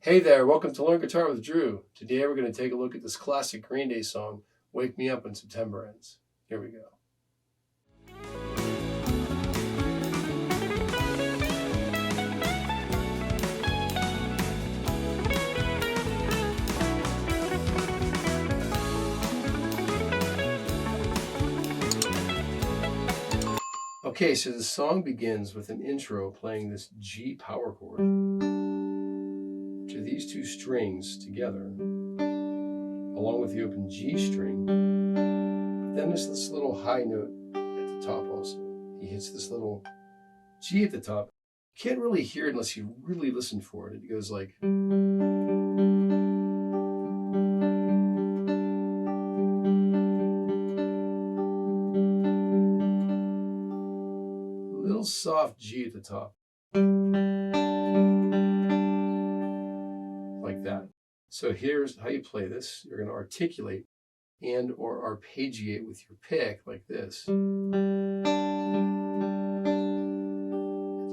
Hey there, welcome to Learn Guitar with Drew. Today we're going to take a look at this classic Green Day song, Wake Me Up When September Ends. Here we go. Okay, so the song begins with an intro playing this G power chord, which are these two strings together, along with the open G string. Then there's this little high note at the top also. He hits this little G at the top. You can't really hear it unless you really listen for it. It goes like... little soft G at the top. Like that. So here's how you play this. You're going to articulate and or arpeggiate with your pick like this. To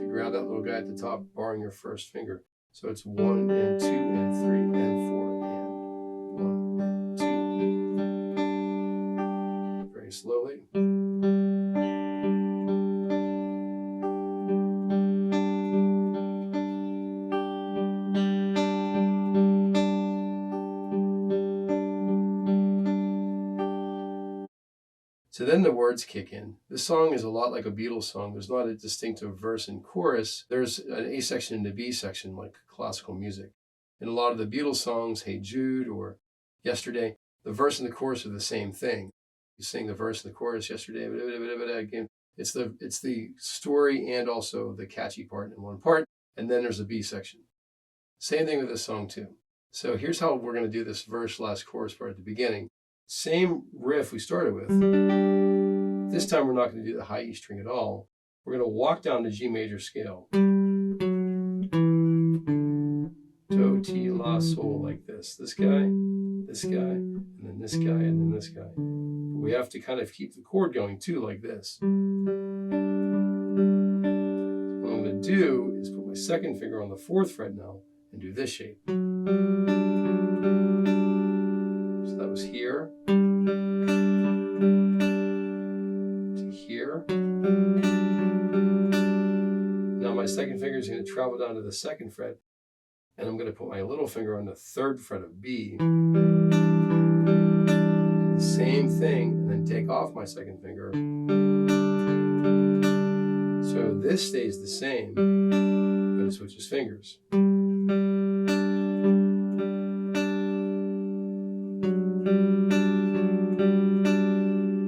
ground that little guy at the top, barring your first finger. So it's 1 and 2 and 3 and 4 and 1 and 2. Very slowly. So then the words kick in. This song is a lot like a Beatles song. There's not a distinctive verse and chorus. There's an A section and a B section like classical music. In a lot of the Beatles songs, Hey Jude or Yesterday, the verse and the chorus are the same thing. You sing the verse and the chorus, Yesterday, again. It's the story and also the catchy part in one part, and then there's a B section. Same thing with this song too. So here's how we're going to do this verse last chorus part at the beginning. Same riff we started with. This time we're not going to do the high E string at all. We're going to walk down the G major scale. Do, Ti, La, Sol, like this. This guy, and then this guy, and then this guy. But we have to kind of keep the chord going too, like this. What I'm going to do is put my second finger on the 4th fret now and do this shape. So that was here to here. Now my second finger is going to travel down to the 2nd fret, and I'm going to put my little finger on the 3rd fret of B. Same thing, and then take off my 2nd finger. So this stays the same, but it switches fingers.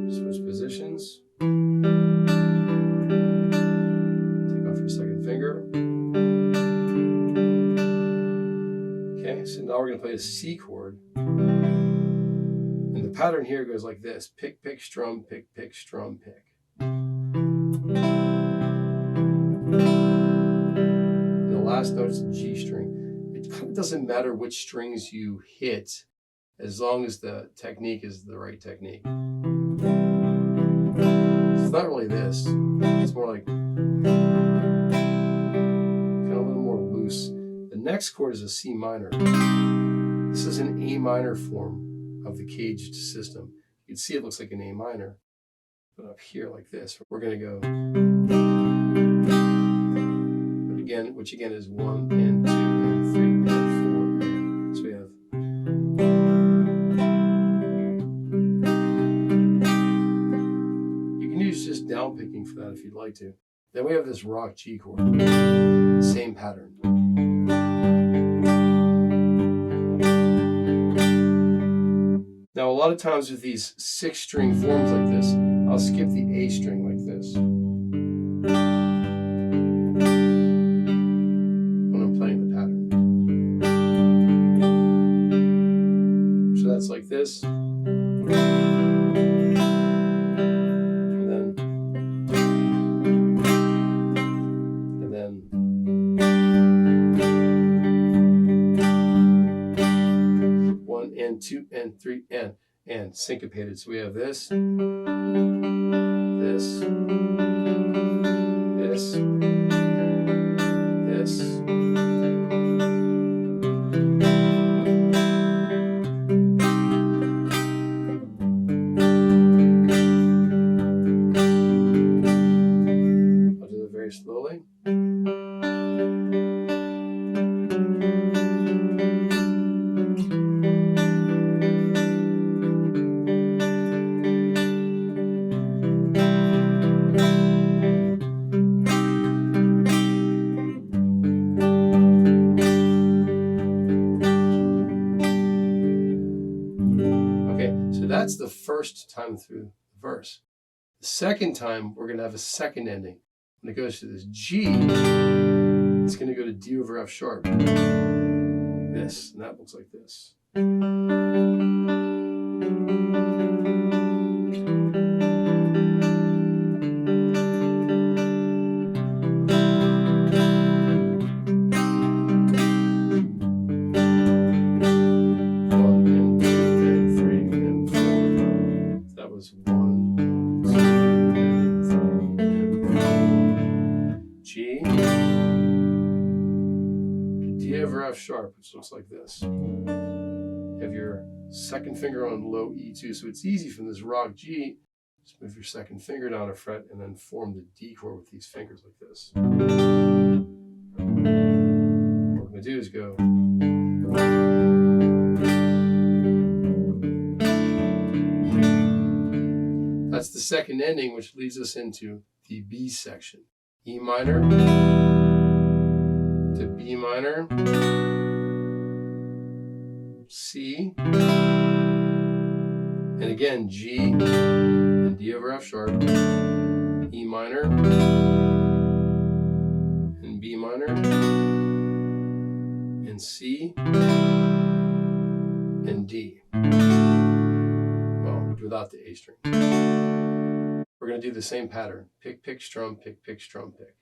Switch positions. Take off your 2nd finger. Okay, so now we're going to play a C chord. And the pattern here goes like this. Pick, pick, strum, pick, pick, strum, pick. And the last note is the G string. It kind of doesn't matter which strings you hit as long as the technique is the right technique. It's not really this. It's more like kind of a little more loose. The next chord is a C minor. This is an A minor form of the caged system. You can see it looks like an A minor, but up here like this, we're going to go, but again, which again is 1 and 2 and 3 and 4. So we have, you can use just down picking for that if you'd like to. Then we have this rock G chord, same pattern. Now, a lot of times with these 6-string forms like this, I'll skip the A string like this when I'm playing the pattern. So that's like this. And then 1 and 2 and 3 and syncopated. So we have this, this, this, That's the first time through the verse. The second time, we're going to have a second ending. When it goes to this G, it's going to go to D over F sharp. This, and that looks like this. Was 1, 2, 3, 4. G, D over F sharp, which looks like this. You have your second finger on low E2, so it's easy from this rock G. Just move your second finger down a fret and then form the D chord with these fingers like this. What we're going to do is go. That's the second ending, which leads us into the B section. E minor to B minor, C, and again G and D over F sharp, E minor and B minor, and C and D. Well, without the A string. We're going to do the same pattern. Pick, pick, strum, pick, pick, strum, pick.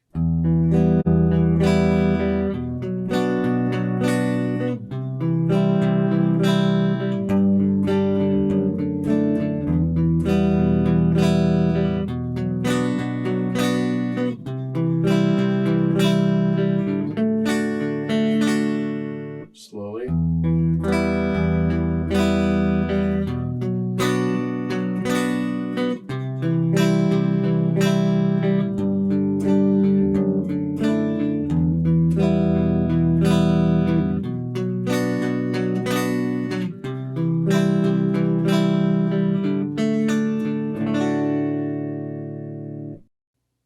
Slowly.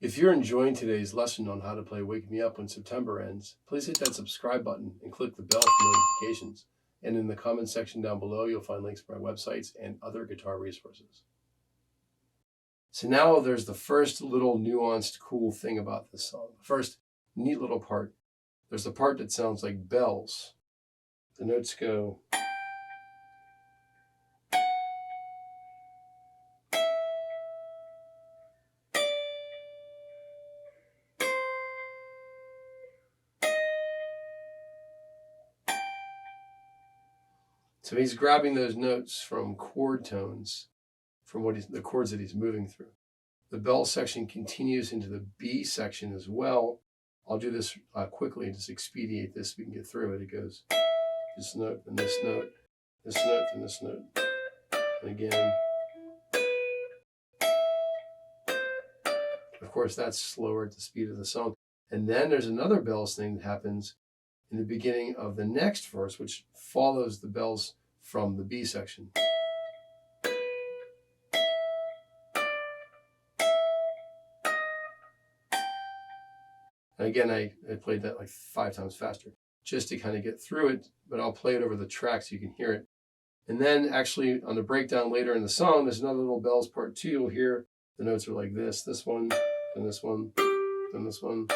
If you're enjoying today's lesson on how to play Wake Me Up When September Ends, please hit that subscribe button and click the bell for notifications. And in the comment section down below, you'll find links to my websites and other guitar resources. So now there's the first little nuanced cool thing about this song. The first neat little part. There's the part that sounds like bells. The notes go. So he's grabbing those notes from chord tones, from the chords that he's moving through. The bell section continues into the B section as well. I'll do this quickly and just expedite this so we can get through it. It goes this note, and this note, this note, and this note. And again. Of course, that's slower at the speed of the song. And then there's another bells thing that happens in the beginning of the next verse, which follows the bells from the B section. And again, I played that like 5 times faster just to kind of get through it, but I'll play it over the track so you can hear it. And then actually on the breakdown later in the song, there's another little bells part 2. You'll hear the notes are like this one, then this one, then this one,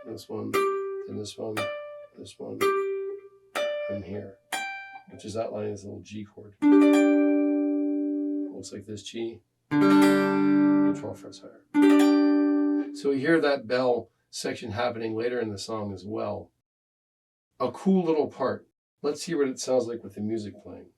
then this one, then this one, this one, and here, which is outlining this little G chord. It looks like this G, 12 frets higher. So we hear that bell section happening later in the song as well. A cool little part. Let's hear what it sounds like with the music playing.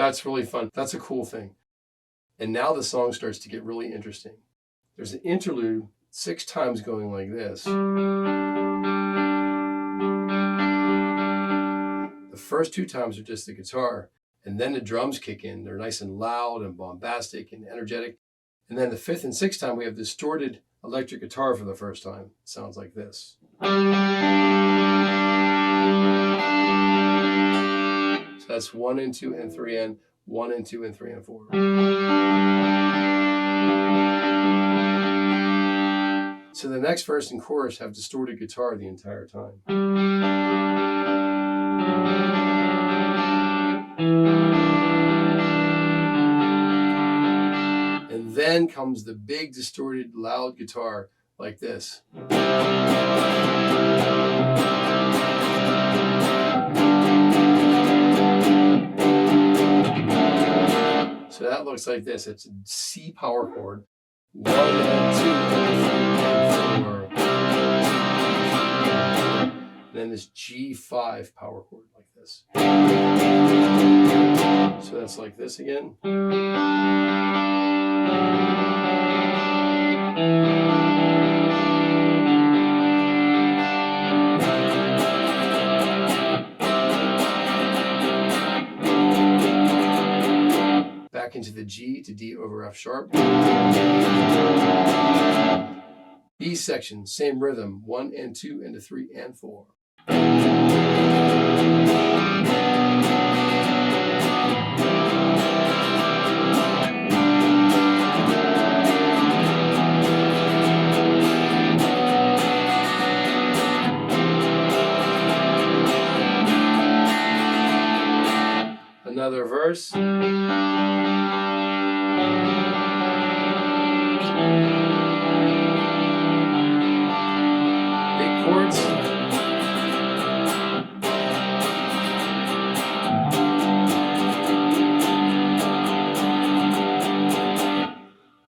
That's really fun. That's a cool thing. And now the song starts to get really interesting. There's an interlude 6 times going like this. The first 2 times are just the guitar, and then the drums kick in. They're nice and loud and bombastic and energetic. And then the 5th and 6th time, we have distorted electric guitar for the first time. It sounds like this. So that's 1 and 2 and 3 and 1 and 2 and 3 and 4. So the next verse and chorus have distorted guitar the entire time. And then comes the big distorted loud guitar like this. So that looks like this. It's a C power chord. 1 and 2 and 3 and 4. And then this G5 power chord like this. So that's like this again. Back into the G to D over F sharp. B section, same rhythm, 1 and 2 into 3 and 4. Another verse. Chords.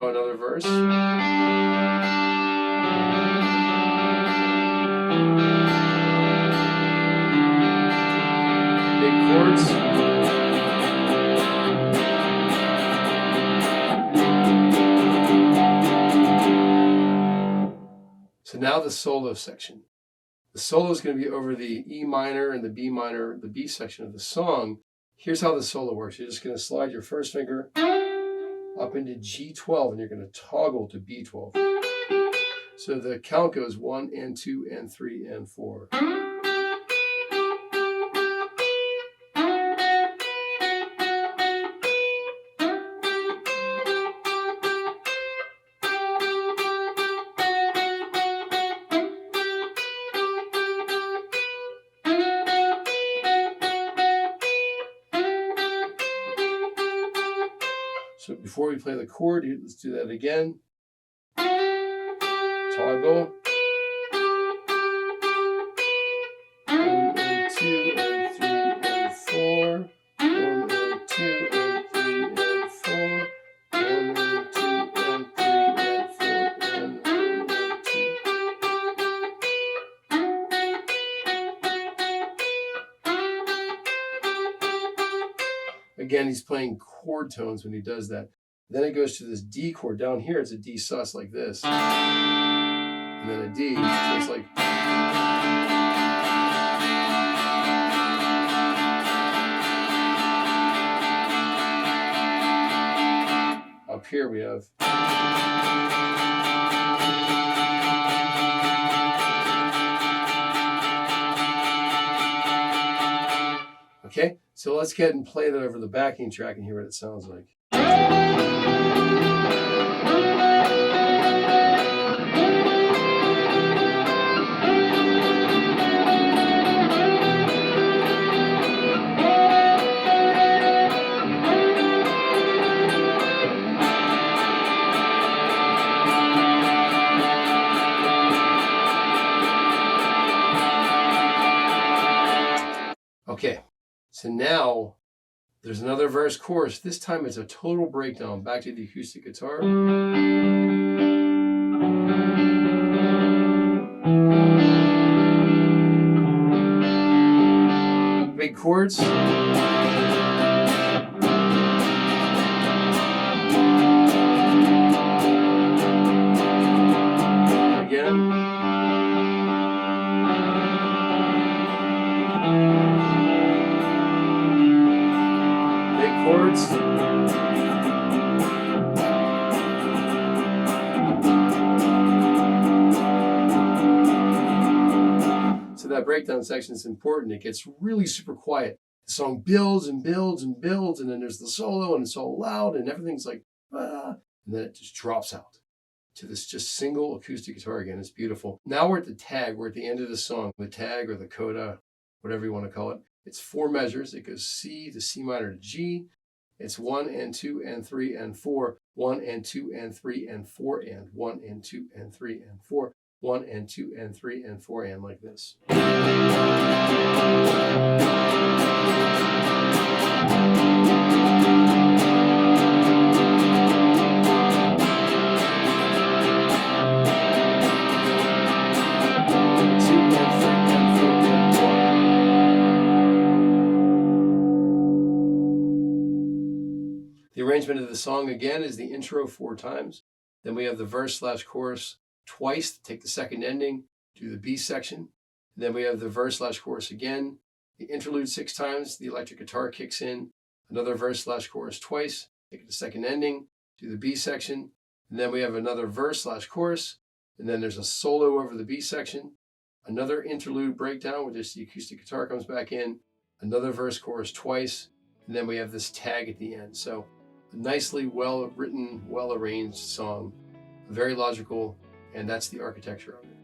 Another verse. Big chords. So now the solo section. The solo is going to be over the E minor and the B minor, the B section of the song. Here's how the solo works. You're just going to slide your first finger up into G12 and you're going to toggle to B12. So the count goes 1 and 2 and 3 and 4. So before we play the chord, let's do that again. Toggle. 1 and 2 and 3 and 4. 1 and 2 and 3 and 4. 1 and 2 and 3 and 4 and 1 and 2. Again, he's playing chord tones when he does that. Then it goes to this D chord. Down here, it's a D sus like this. And then a D, so it's like... Up here we have... Okay, so let's get and play that over the backing track and hear what it sounds like. Okay, so now there's another verse chorus. This time it's a total breakdown. Back to the acoustic guitar. Big chords. that breakdown section is important. It gets really super quiet. The song builds and builds and builds, and then there's the solo, and it's all loud, and everything's like, ah, and then it just drops out to this just single acoustic guitar again. It's beautiful. Now we're at the tag. We're at the end of the song. The tag or the coda, whatever you want to call it. It's 4 measures. It goes C to C minor to G. It's 1 and 2 and 3 and 4, 1 and 2 and 3 and 4 and 1 and 2 and 3 and 4, 1 and 2 and 3 and 4 and like this. The arrangement of the song again is the intro 4 times. Then we have the verse/chorus twice to take the second ending, do the B section. Then we have the verse/chorus again, the interlude 6 times, the electric guitar kicks in, another verse/chorus twice, take the second ending, do the B section. And then we have another verse/chorus, and then there's a solo over the B section, another interlude breakdown where just the acoustic guitar comes back in, another verse/chorus twice, and then we have this tag at the end. So a nicely well-written, well-arranged song, very logical, and that's the architecture of it.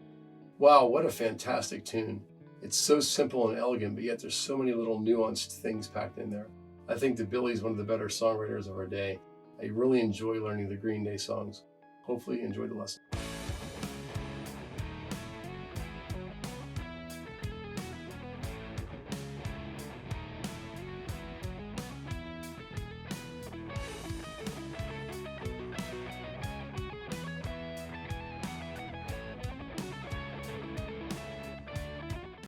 Wow, what a fantastic tune. It's so simple and elegant, but yet there's so many little nuanced things packed in there. I think that Billy's one of the better songwriters of our day. I really enjoy learning the Green Day songs. Hopefully you enjoyed the lesson.